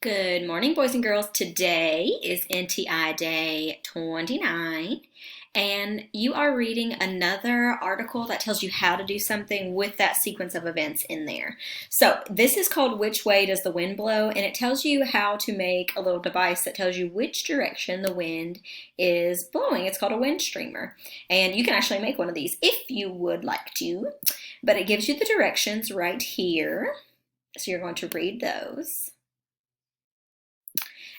Good morning, boys and girls. Today is NTI Day 29, and you are reading another article that tells you how to do something with that sequence of events in there. So, this is called Which Way Does the Wind Blow? And it tells you how to make a little device that tells you which direction the wind is blowing. It's called a wind streamer. And you can actually make one of these if you would like to, but it gives you the directions right here. So, you're going to read those.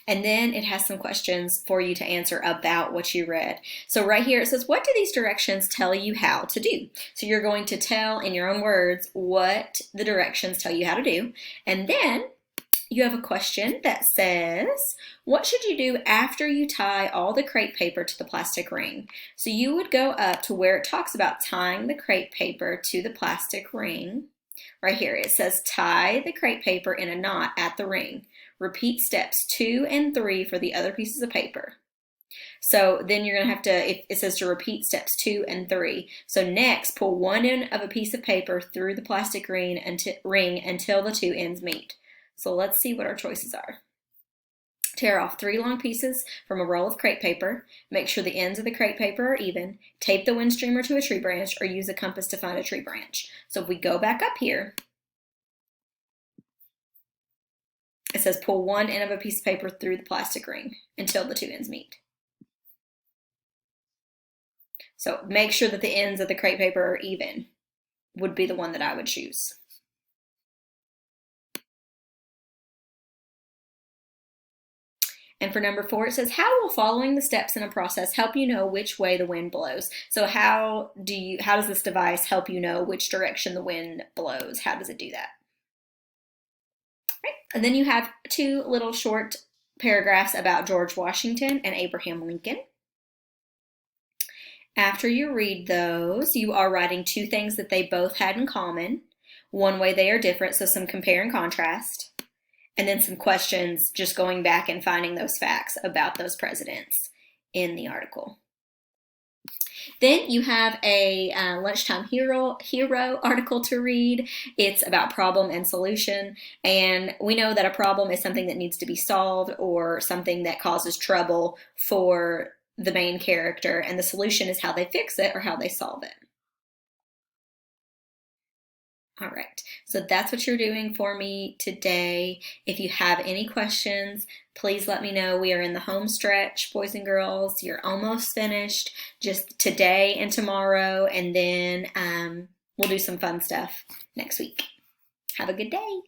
And then it has some questions for you to answer about what you read. So right here it says, what do these directions tell you how to do? So you're going to tell in your own words what the directions tell you how to do. And then you have a question that says, what should you do after you tie all the crepe paper to the plastic ring? So you would go up to where it talks about tying the crepe paper to the plastic ring. Right here it says, tie the crepe paper in a knot at the ring. Repeat steps 2 and 3 for the other pieces of paper. So then you're going to have to, it says to repeat steps 2 and 3. So next, pull one end of a piece of paper through the plastic ring until the two ends meet. So let's see what our choices are. Tear off 3 long pieces from a roll of crepe paper. Make sure the ends of the crepe paper are even. Tape the wind streamer to a tree branch or use a compass to find a tree branch. So if we go back up here, it says pull one end of a piece of paper through the plastic ring until the two ends meet. So make sure that the ends of the crepe paper are even would be the one that I would choose. And for number 4, it says, how will following the steps in a process help you know which way the wind blows? So how does this device help you know which direction the wind blows? How does it do that? Right. And then you have 2 little short paragraphs about George Washington and Abraham Lincoln. After you read those, you are writing 2 things that they both had in common. One way they are different, so some compare and contrast. And then some questions, just going back and finding those facts about those presidents in the article. Then you have a lunchtime hero article to read. It's about problem and solution. And we know that a problem is something that needs to be solved or something that causes trouble for the main character. And the solution is how they fix it or how they solve it. All right, so that's what you're doing for me today. If you have any questions, please let me know. We are in the home stretch, boys and girls. You're almost finished, just today and tomorrow, and then we'll do some fun stuff next week. Have a good day.